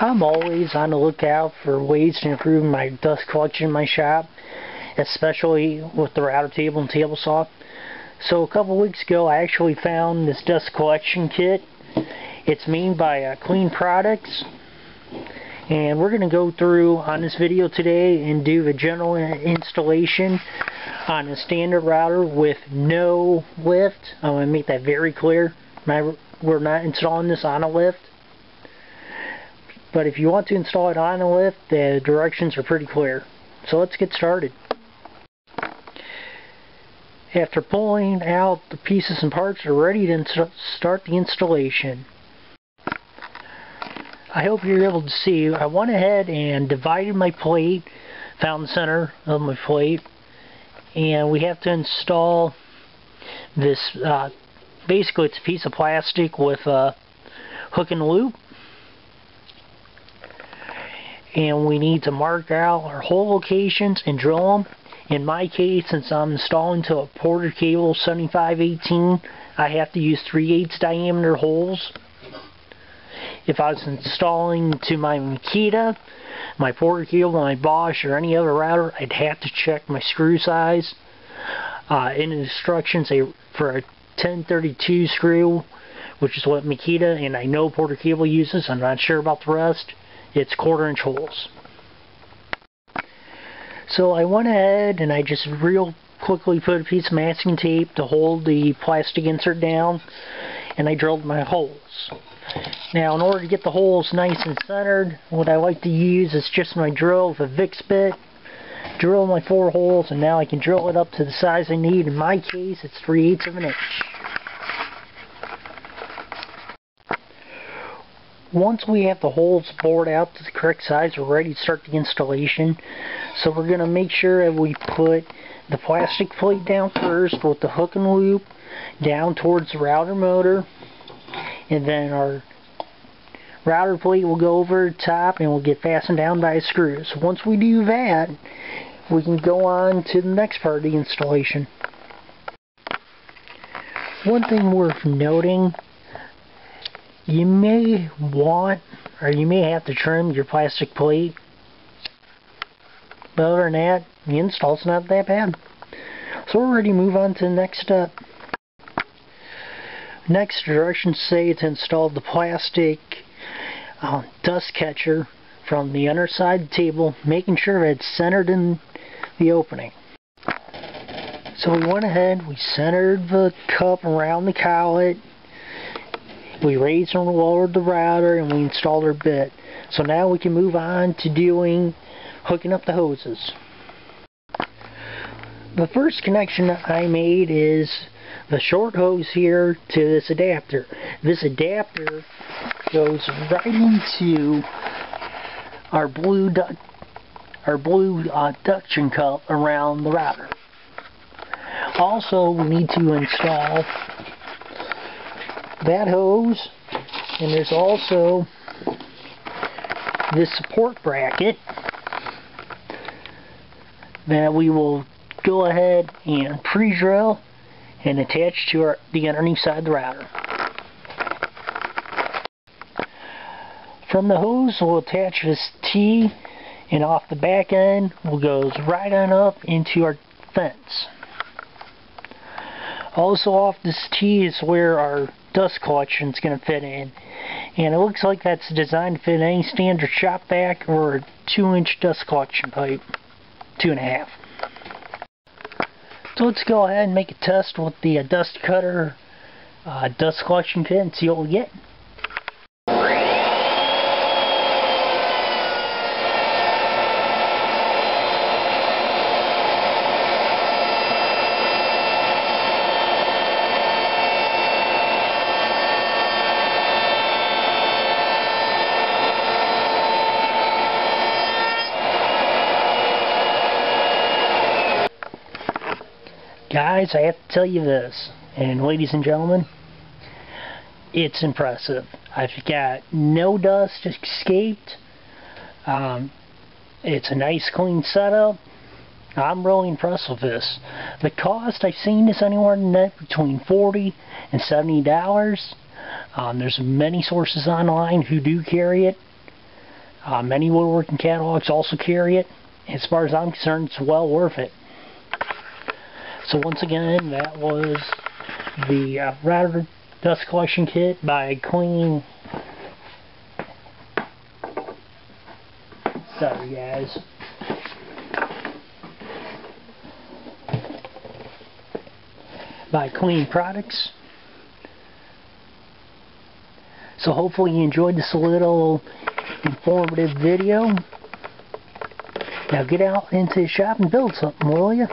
I'm always on the lookout for ways to improve my dust collection in my shop, especially with the router table and table saw. So a couple weeks ago I actually found this dust collection kit. It's made by Clean Products, and we're going to go through on this video today and do the general installation on a standard router with no lift. I want to make that very clear. We're not installing this on a lift. But if you want to install it on a lift, the directions are pretty clear. So let's get started. After pulling out the pieces and parts, we're ready to start the installation. I hope you're able to see, I went ahead and divided my plate, found the center of my plate, and we have to install this, basically it's a piece of plastic with a hook and loop. And we need to mark out our hole locations and drill them. In my case, since I'm installing to a Porter Cable 7518, I have to use 3/8 diameter holes. If I was installing to my Makita, my Porter Cable, my Bosch, or any other router, I'd have to check my screw size. In the instructions for a 1032 screw, which is what Makita and I know Porter Cable uses, I'm not sure about the rest, it's 1/4 inch holes. So I went ahead and I just real quickly put a piece of masking tape to hold the plastic insert down, and I drilled my holes. Now in order to get the holes nice and centered, what I like to use is just my drill with a Vicks bit. Drill my 4 holes, and now I can drill it up to the size I need. In my case, it's 3/8 of an inch. Once we have the holes bored out to the correct size, we're ready to start the installation. So we're going to make sure that we put the plastic plate down first with the hook and loop down towards the router motor, and then our router plate will go over the top and will get fastened down by a screw. So once we do that, we can go on to the next part of the installation. One thing worth noting, you may want, or you may have to trim your plastic plate, but other than that, the install's not that bad. So we're ready to move on to the next step. Next, directions say to install the plastic dust catcher from the underside of the table, making sure that it's centered in the opening. So we went ahead, we centered the cup around the collet, we raised and lowered the router, and we installed our bit. So now we can move on to hooking up the hoses. The first connection I made is the short hose here to this adapter. This adapter goes right into our blue duction cup around the router. Also, we need to install that hose, and there's also this support bracket that we will go ahead and pre-drill and attach to the underneath side of the router. From the hose, we'll attach this T, and off the back end will go right on up into our fence. Also off this T is where our dust collection is going to fit in, and it looks like that's designed to fit any standard shop vac or a 2-inch dust collection pipe, 2.5. So let's go ahead and make a test with the dust cutter dust collection kit and see what we get. Guys, I have to tell you this, and ladies and gentlemen, it's impressive. I've got no dust escaped. It's a nice clean setup. I'm really impressed with this. The cost, I've seen this anywhere in the net between $40 and $70. There's many sources online who do carry it. Many woodworking catalogs also carry it. As far as I'm concerned, it's well worth it. So once again, that was the Router Dust Collection Kit by Clean. Sorry guys. By Clean Products. So hopefully you enjoyed this little informative video. Now get out into the shop and build something, will you?